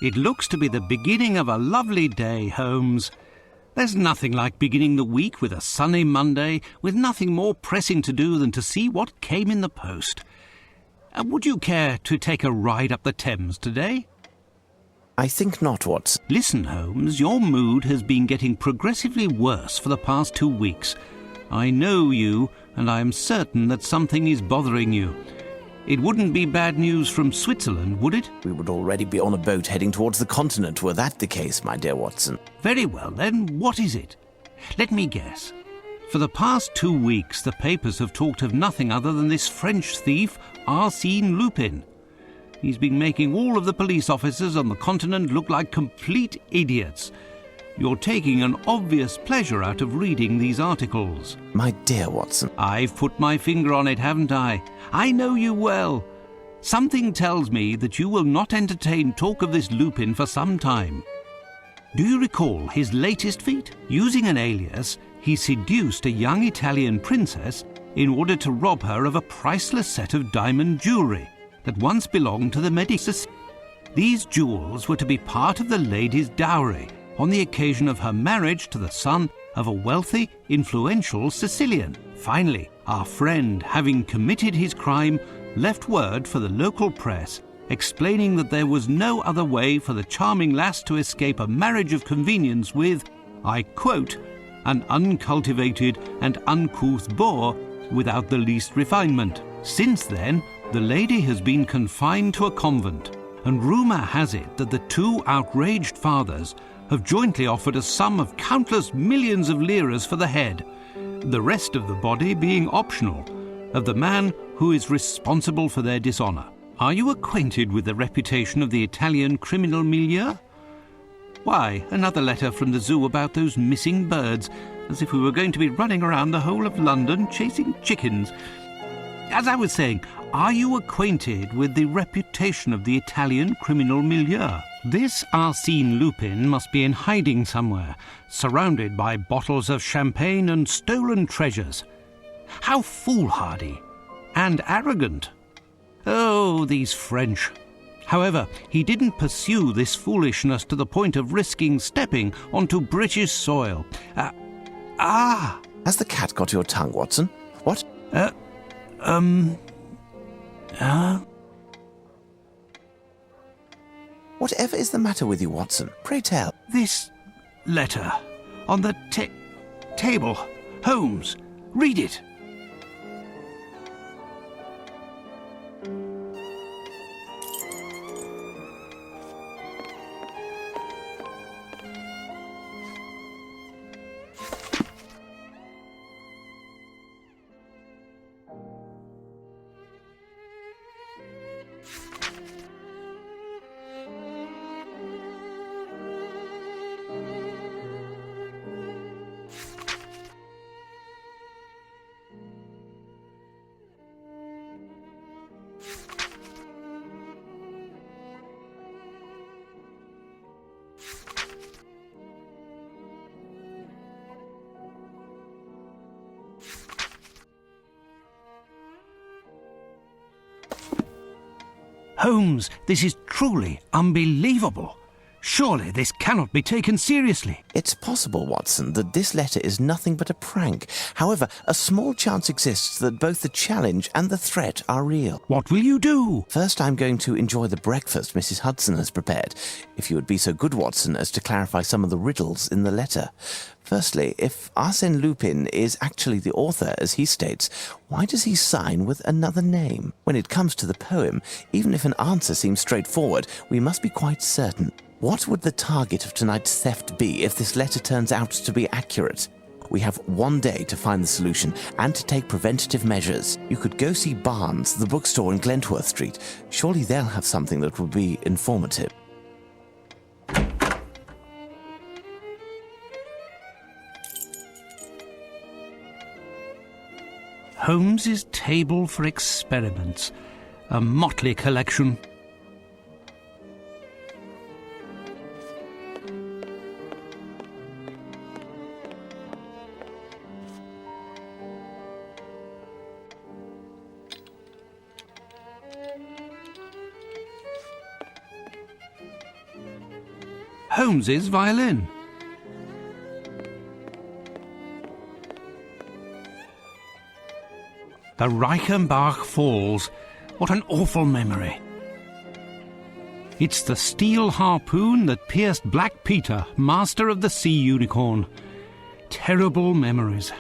It looks to be the beginning of a lovely day, Holmes. There's nothing like beginning the week with a sunny Monday, with nothing more pressing to do than to see what came in the post. Would you care to take a ride up the Thames today? I think not, Watson. Listen, Holmes, your mood has been getting progressively worse for the past 2 weeks. I know you, and I am certain that something is bothering you. It wouldn't be bad news from Switzerland, would it? We would already be on a boat heading towards the continent were that the case, my dear Watson. Very well, then, what is it? Let me guess. For the past 2 weeks, the papers have talked of nothing other than this French thief, Arsène Lupin. He's been making all of the police officers on the continent look like complete idiots. You're taking an obvious pleasure out of reading these articles. My dear Watson. I've put my finger on it, haven't I? I know you well. Something tells me that you will not entertain talk of this Lupin for some time. Do you recall his latest feat? Using an alias, he seduced a young Italian princess in order to rob her of a priceless set of diamond jewellery that once belonged to the Medici. These jewels were to be part of the lady's dowry on the occasion of her marriage to the son of a wealthy, influential Sicilian. Finally, our friend, having committed his crime, left word for the local press, explaining that there was no other way for the charming lass to escape a marriage of convenience with, I quote, an uncultivated and uncouth boor without the least refinement. Since then, the lady has been confined to a convent, and rumour has it that the two outraged fathers have jointly offered a sum of countless millions of liras for the head, the rest of the body being optional, of the man who is responsible for their dishonour. Are you acquainted with the reputation of the Italian criminal milieu? Why, another letter from the zoo about those missing birds, as if we were going to be running around the whole of London chasing chickens. As I was saying, are you acquainted with the reputation of the Italian criminal milieu? This Arsène Lupin must be in hiding somewhere, surrounded by bottles of champagne and stolen treasures. How foolhardy and arrogant. Oh, these French. However, he didn't pursue this foolishness to the point of risking stepping onto British soil. Has the cat got your tongue, Watson? What? Whatever is the matter with you, Watson? Pray tell. This letter on the table. Holmes, read it. Holmes, this is truly unbelievable. Surely this cannot be taken seriously. It's possible, Watson, that this letter is nothing but a prank. However, a small chance exists that both the challenge and the threat are real. What will you do? First, I'm going to enjoy the breakfast Mrs. Hudson has prepared. If you would be so good, Watson, as to clarify some of the riddles in the letter. Firstly, if Arsène Lupin is actually the author, as he states, why does he sign with another name? When it comes to the poem, even if an answer seems straightforward, we must be quite certain. What would the target of tonight's theft be if this letter turns out to be accurate? We have 1 day to find the solution and to take preventative measures. You could go see Barnes, the bookstore in Glentworth Street. Surely they'll have something that will be informative. Holmes's Table for Experiments. A motley collection. Holmes's violin. The Reichenbach Falls. What an awful memory. It's the steel harpoon that pierced Black Peter, master of the sea unicorn. Terrible memories.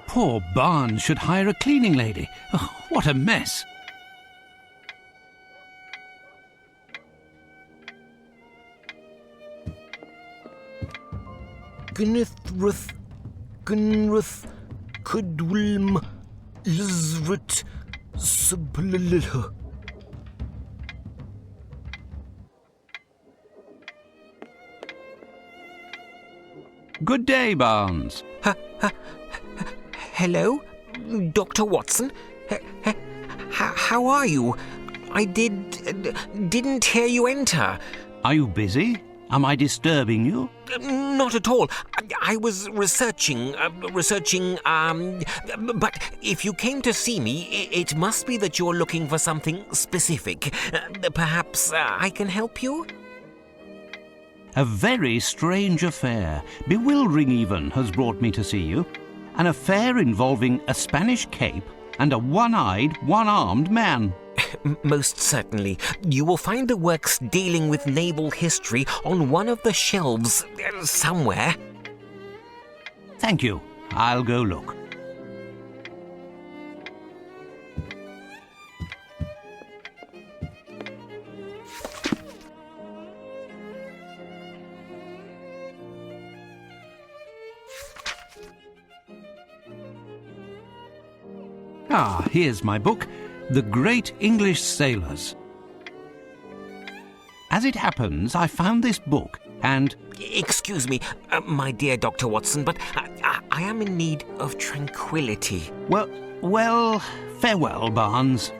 Poor Barnes should hire a cleaning lady. Oh, what a mess. Gunruth, Kudwilm, Lizrit, Sublilha. Good day, Barnes. Hello, Dr. Watson. How are you? I didn't hear you enter. Are you busy? Am I disturbing you? Not at all. I was researching, but if you came to see me, it must be that you're looking for something specific. Perhaps I can help you? A very strange affair, bewildering even, has brought me to see you. An affair involving a Spanish cape and a one-eyed, one-armed man. Most certainly. You will find the works dealing with naval history on one of the shelves somewhere. Thank you. I'll go look. Ah, here's my book, The Great English Sailors. As it happens, I found this book and... Excuse me, my dear Dr. Watson, but I am in need of tranquility. Well, farewell, Barnes.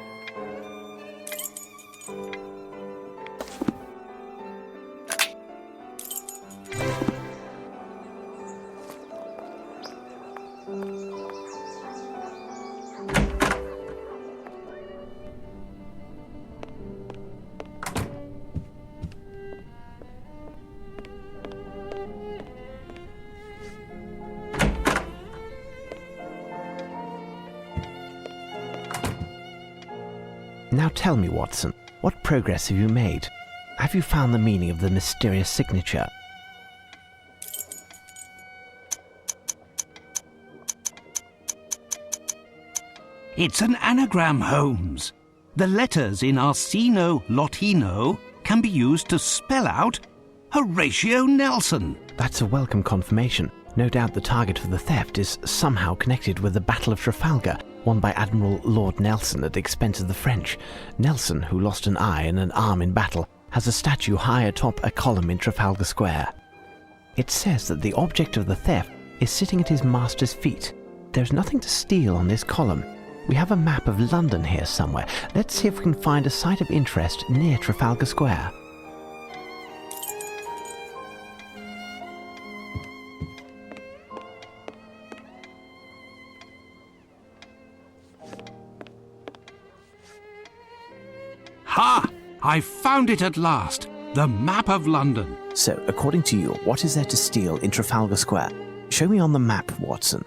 Now tell me, Watson, what progress have you made? Have you found the meaning of the mysterious signature? It's an anagram, Holmes. The letters in Arsino Lotino can be used to spell out Horatio Nelson. That's a welcome confirmation. No doubt the target for the theft is somehow connected with the Battle of Trafalgar, won by Admiral Lord Nelson at the expense of the French. Nelson, who lost an eye and an arm in battle, has a statue high atop a column in Trafalgar Square. It says that the object of the theft is sitting at his master's feet. There's nothing to steal on this column. We have a map of London here somewhere. Let's see if we can find a site of interest near Trafalgar Square. Ha! I found it at last! The map of London. So, according to you, what is there to steal in Trafalgar Square? Show me on the map, Watson.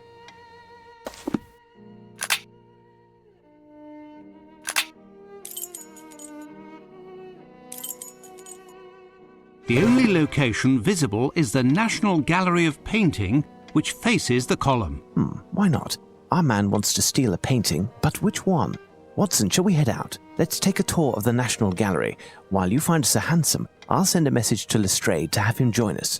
The only location visible is the National Gallery of Painting, which faces the column. Why not? Our man wants to steal a painting, but which one? Watson, shall we head out? Let's take a tour of the National Gallery. While you find us a hansom, I'll send a message to Lestrade to have him join us.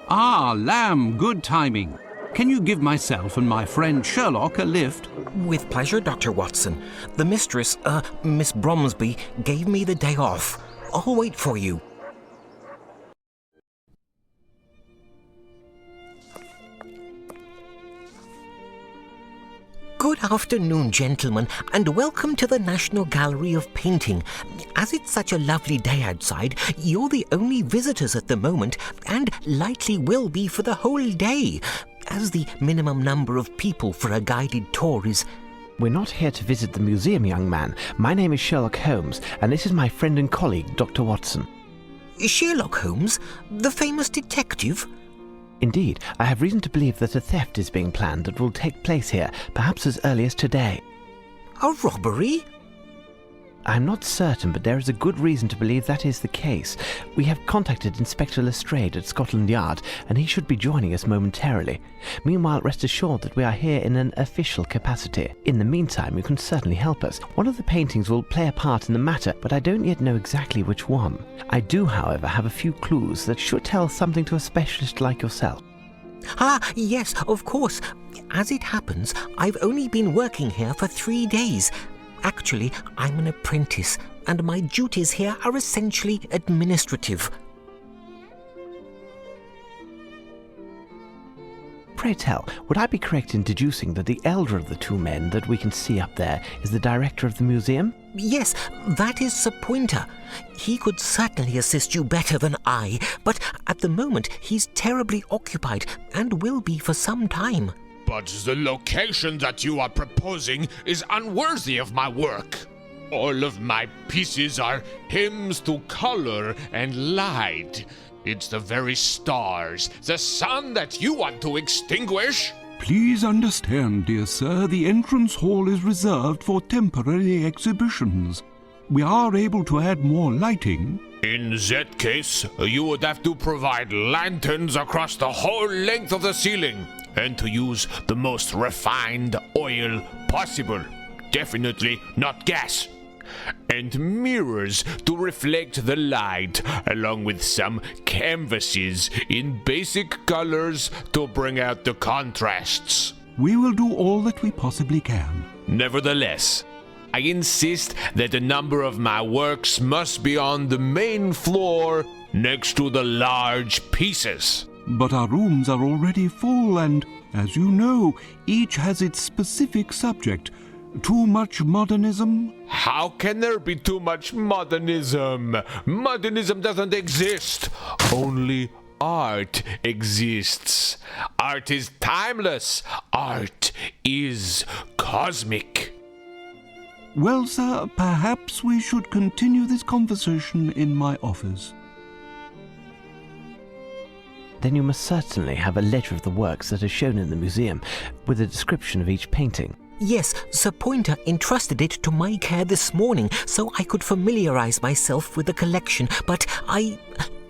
Ah, Lamb, good timing. Can you give myself and my friend Sherlock a lift? With pleasure, Dr. Watson. The mistress, Miss Bromsby, gave me the day off. I'll wait for you. Good afternoon, gentlemen, and welcome to the National Gallery of Painting. As it's such a lovely day outside, you're the only visitors at the moment, and likely will be for the whole day, as the minimum number of people for a guided tour is... We're not here to visit the museum, young man. My name is Sherlock Holmes, and this is my friend and colleague, Dr. Watson. Sherlock Holmes, the famous detective? Indeed, I have reason to believe that a theft is being planned that will take place here, perhaps as early as today. A robbery? I'm not certain, but there is a good reason to believe that is the case. We have contacted Inspector Lestrade at Scotland Yard, and he should be joining us momentarily. Meanwhile, rest assured that we are here in an official capacity. In the meantime, you can certainly help us. One of the paintings will play a part in the matter, but I don't yet know exactly which one. I do, however, have a few clues that should tell something to a specialist like yourself. Ah, yes, of course. As it happens, I've only been working here for 3 days. Actually, I'm an apprentice, and my duties here are essentially administrative. Pray tell, would I be correct in deducing that the elder of the two men that we can see up there is the director of the museum? Yes, that is Sir Pointer. He could certainly assist you better than I, but at the moment he's terribly occupied and will be for some time. But the location that you are proposing is unworthy of my work. All of my pieces are hymns to color and light. It's the very stars, the sun that you want to extinguish. Please understand, dear sir, the entrance hall is reserved for temporary exhibitions. We are able to add more lighting. In that case, you would have to provide lanterns across the whole length of the ceiling, and to use the most refined oil possible. Definitely not gas. And mirrors to reflect the light, along with some canvases in basic colors to bring out the contrasts. We will do all that we possibly can. Nevertheless, I insist that a number of my works must be on the main floor next to the large pieces. But our rooms are already full and, as you know, each has its specific subject. Too much modernism? How can there be too much modernism? Modernism doesn't exist. Only art exists. Art is timeless. Art is cosmic. Well, sir, perhaps we should continue this conversation in my office. Then you must certainly have a ledger of the works that are shown in the museum, with a description of each painting. Yes, Sir Pointer entrusted it to my care this morning so I could familiarize myself with the collection, but I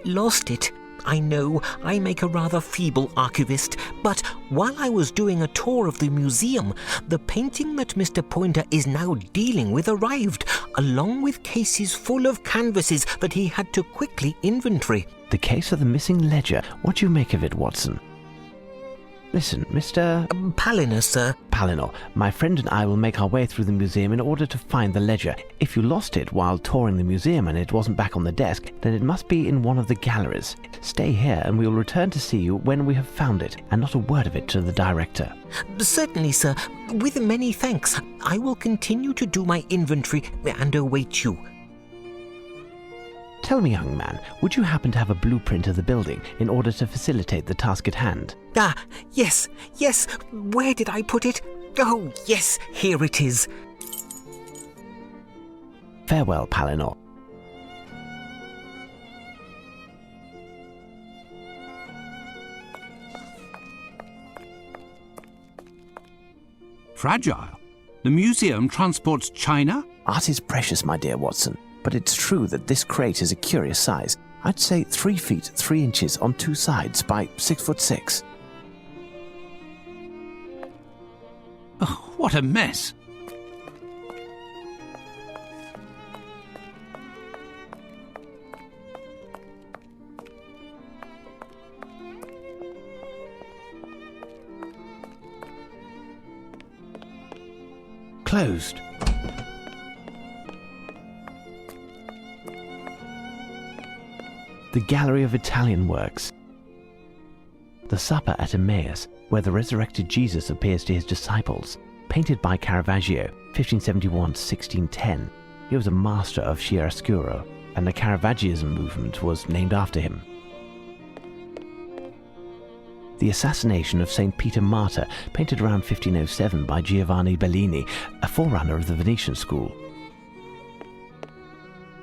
lost it. I know I make a rather feeble archivist, but while I was doing a tour of the museum, the painting that Mr. Pointer is now dealing with arrived, along with cases full of canvases that he had to quickly inventory. The case of the missing ledger. What do you make of it, Watson? Listen, Mr. Palinor, sir. Palinor, my friend and I will make our way through the museum in order to find the ledger. If you lost it while touring the museum and it wasn't back on the desk, then it must be in one of the galleries. Stay here and we will return to see you when we have found it, and not a word of it to the director. Certainly, sir. With many thanks. I will continue to do my inventory and await you. Tell me, young man, would you happen to have a blueprint of the building in order to facilitate the task at hand? Ah, yes. Where did I put it? Oh, yes, here it is. Farewell, Palinor. Fragile? The museum transports china? Art is precious, my dear Watson, but it's true that this crate is a curious size. I'd say 3 feet 3 inches on 2 sides by 6 foot 6. Oh, what a mess! Closed. The Gallery of Italian Works. The Supper at Emmaus, where the resurrected Jesus appears to his disciples, painted by Caravaggio, 1571-1610. He was a master of chiaroscuro, and the Caravaggism movement was named after him. The Assassination of St. Peter Martyr, painted around 1507 by Giovanni Bellini, a forerunner of the Venetian school.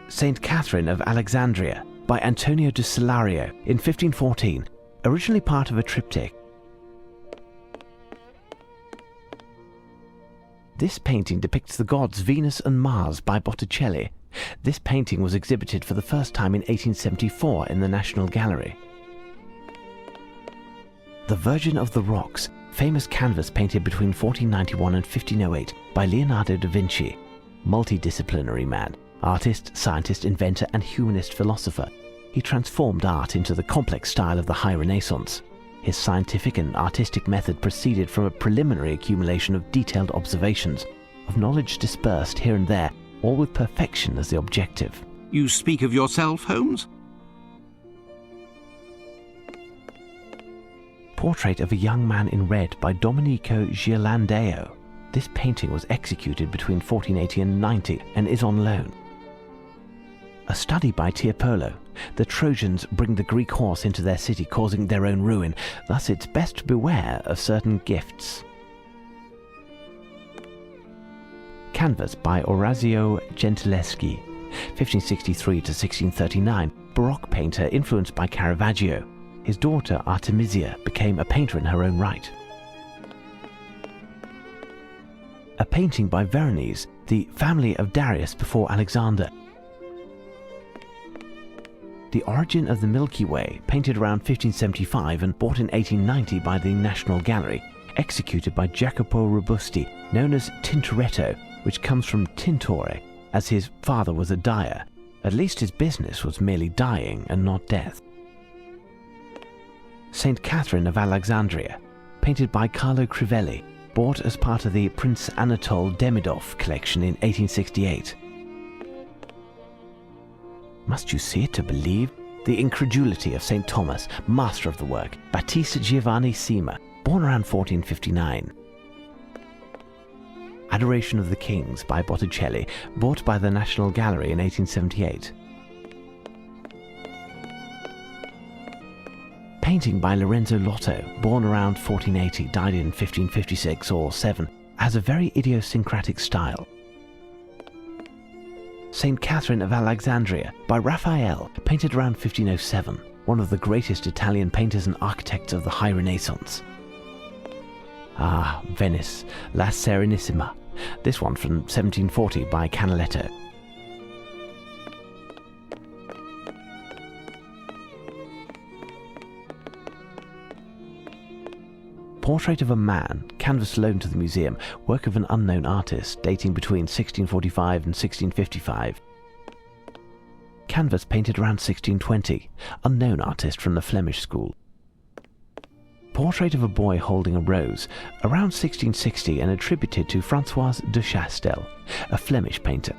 St. Catherine of Alexandria, by Antonio de Salario in 1514, originally part of a triptych. This painting depicts the gods Venus and Mars by Botticelli. This painting was exhibited for the first time in 1874 in the National Gallery. The Virgin of the Rocks, famous canvas painted between 1491 and 1508 by Leonardo da Vinci. Multidisciplinary man, artist, scientist, inventor, and humanist philosopher. He transformed art into the complex style of the High Renaissance. His scientific and artistic method proceeded from a preliminary accumulation of detailed observations, of knowledge dispersed here and there, all with perfection as the objective. You speak of yourself, Holmes? Portrait of a Young Man in Red by Domenico Ghirlandaio. This painting was executed between 1480 and 90 and is on loan. A study by Tiepolo. The Trojans bring the Greek horse into their city, causing their own ruin. Thus it's best to beware of certain gifts. Canvas by Orazio Gentileschi, 1563 to 1639, Baroque painter influenced by Caravaggio. His daughter Artemisia became a painter in her own right. A painting by Veronese, the family of Darius before Alexander. The Origin of the Milky Way, painted around 1575 and bought in 1890 by the National Gallery, executed by Jacopo Robusti, known as Tintoretto, which comes from tintore, as his father was a dyer. At least his business was merely dyeing and not death. St. Catherine of Alexandria, painted by Carlo Crivelli, bought as part of the Prince Anatole Demidov collection in 1868. Must you see it to believe? The Incredulity of St. Thomas, master of the work, Battista Giovanni Cima, born around 1459. Adoration of the Kings by Botticelli, bought by the National Gallery in 1878. Painting by Lorenzo Lotto, born around 1480, died in 1556 or 7, has a very idiosyncratic style. St. Catherine of Alexandria by Raphael, painted around 1507, one of the greatest Italian painters and architects of the High Renaissance. Ah, Venice, La Serenissima. This one from 1740 by Canaletto. Portrait of a man, canvas loaned to the museum, work of an unknown artist, dating between 1645 and 1655. Canvas painted around 1620, unknown artist from the Flemish school. Portrait of a boy holding a rose, around 1660 and attributed to François de Chastel, a Flemish painter.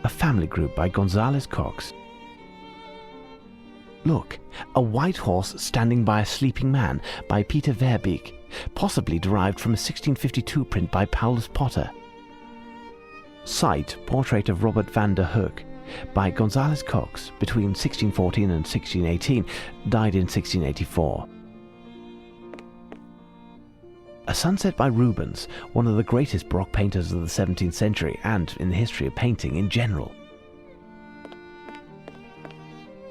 A family group by González Cox. Look, a white horse standing by a sleeping man by Peter Verbeek, possibly derived from a 1652 print by Paulus Potter. Sight, portrait of Robert van der Hoek, by González Cox, between 1614 and 1618, died in 1684. A Sunset by Rubens, one of the greatest Baroque painters of the 17th century and in the history of painting in general.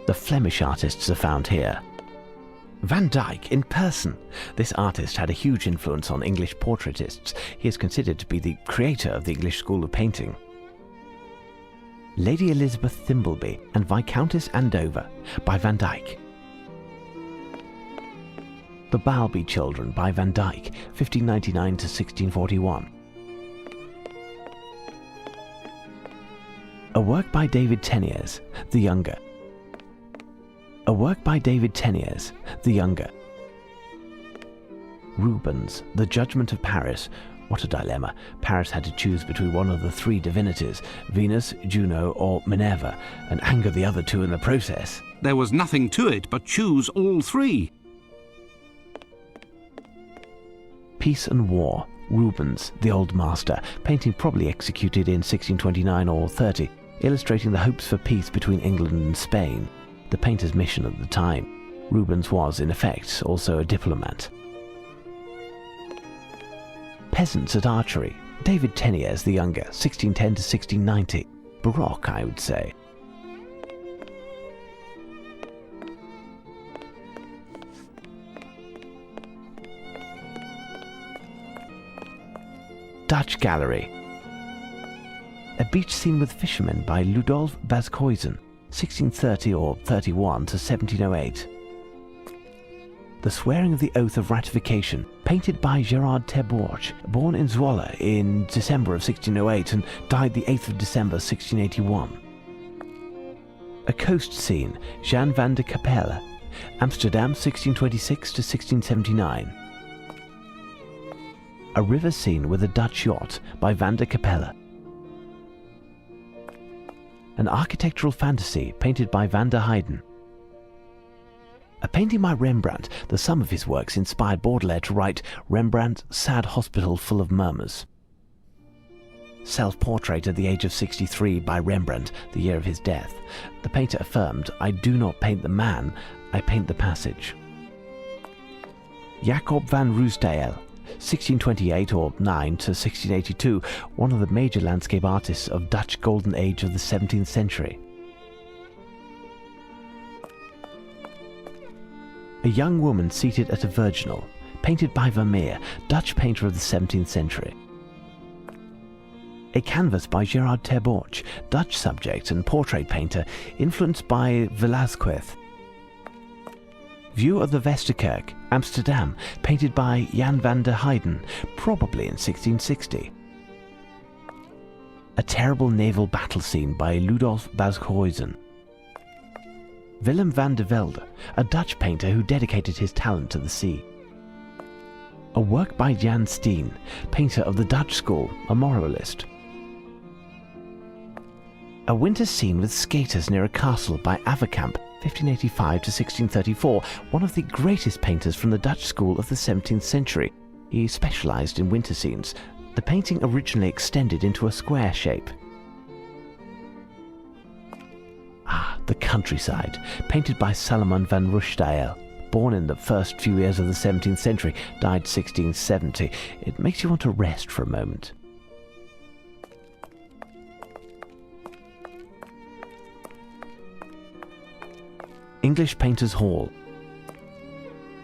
The Flemish artists are found here. Van Dyck in person. This artist had a huge influence on English portraitists. He is considered to be the creator of the English school of painting. Lady Elizabeth Thimbleby and Viscountess Andover by Van Dyck. The Balby Children by Van Dyck, 1599 to 1641. A work by David Teniers, the Younger. A work by David Teniers, the Younger. Rubens, The Judgment of Paris. What a dilemma. Paris had to choose between one of the three divinities, Venus, Juno, or Minerva, and anger the other two in the process. There was nothing to it but choose all three. Peace and War. Rubens, the Old Master, painting probably executed in 1629 or 30, illustrating the hopes for peace between England and Spain. The painter's mission at the time. Rubens was, in effect, also a diplomat. Peasants at Archery. David Teniers the Younger, 1610 to 1690. Baroque, I would say. Dutch Gallery. A beach scene with fishermen by Ludolf Bascoyzen, 1630 or 31 to 1708. The Swearing of the Oath of Ratification, painted by Gerard Terborch, born in Zwolle in December of 1608 and died the 8th of December 1681. A coast scene, Jan van de Capelle, Amsterdam 1626 to 1679. A river scene with a Dutch yacht by Van de Capelle. An architectural fantasy painted by Van der Heyden. A painting by Rembrandt, the sum of his works inspired Baudelaire to write Rembrandt's Sad Hospital Full of Murmurs. Self-portrait at the age of 63 by Rembrandt, the year of his death. The painter affirmed, "I do not paint the man, I paint the passage." Jacob van Ruysdael, 1628 or 9 to 1682, one of the major landscape artists of Dutch golden age of the 17th century. A young woman seated at a virginal, painted by Vermeer, Dutch painter of the 17th century. A canvas by Gerard Terborch, Dutch subject and portrait painter, influenced by Velázquez. View of the Westerkerk, Amsterdam, painted by Jan van der Heyden, probably in 1660. A terrible naval battle scene by Ludolf Bascoyzen. Willem van de Velde, a Dutch painter who dedicated his talent to the sea. A work by Jan Steen, painter of the Dutch school, a moralist. A winter scene with skaters near a castle by Averkamp, 1585 to 1634, one of the greatest painters from the Dutch school of the 17th century. He specialized in winter scenes. The painting originally extended into a square shape. The Countryside, painted by Salomon van Ruysdael, born in the first few years of the 17th century, died 1670. It makes you want to rest for a moment. English Painters' Hall.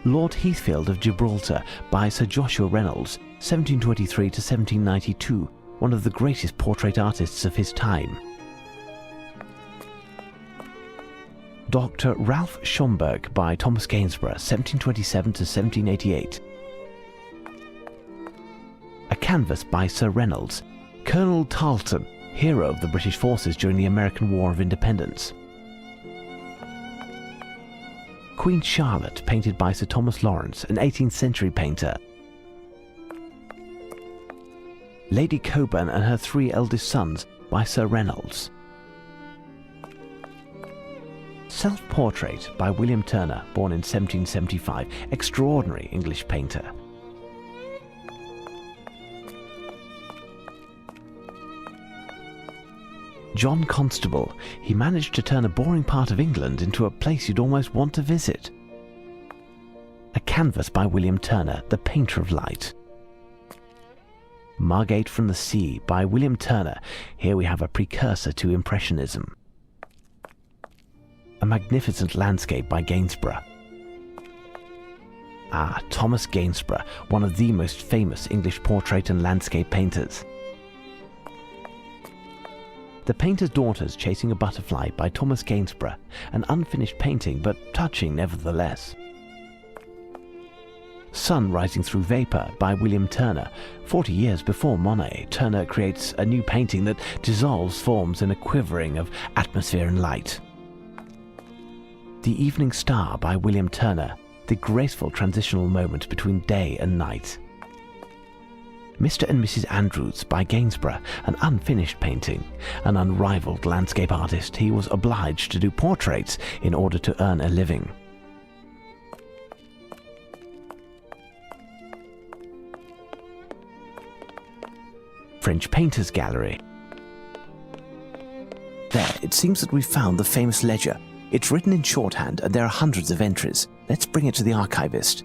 Lord Heathfield of Gibraltar by Sir Joshua Reynolds, 1723 to 1792, one of the greatest portrait artists of his time. Dr. Ralph Schomburgk by Thomas Gainsborough, 1727 to 1788. A canvas by Sir Reynolds, Colonel Tarleton, hero of the British forces during the American War of Independence. Queen Charlotte, painted by Sir Thomas Lawrence, an 18th century painter. Lady Coburn and her 3 eldest sons by Sir Reynolds. Self-Portrait by William Turner, born in 1775, extraordinary English painter. John Constable, he managed to turn a boring part of England into a place you'd almost want to visit. A canvas by William Turner, the painter of light. Margate from the Sea by William Turner, here we have a precursor to Impressionism. A magnificent landscape by Gainsborough. Ah, Thomas Gainsborough, one of the most famous English portrait and landscape painters. The Painter's Daughters Chasing a Butterfly by Thomas Gainsborough, an unfinished painting but touching nevertheless. Sun Rising Through Vapour by William Turner. 40 years before Monet, Turner creates a new painting that dissolves forms in a quivering of atmosphere and light. The Evening Star by William Turner, the graceful transitional moment between day and night. Mr. and Mrs. Andrews by Gainsborough, an unfinished painting. An unrivaled landscape artist, he was obliged to do portraits in order to earn a living. French Painters Gallery. There, it seems that we've found the famous ledger. It's written in shorthand and there are hundreds of entries. Let's bring it to the archivist.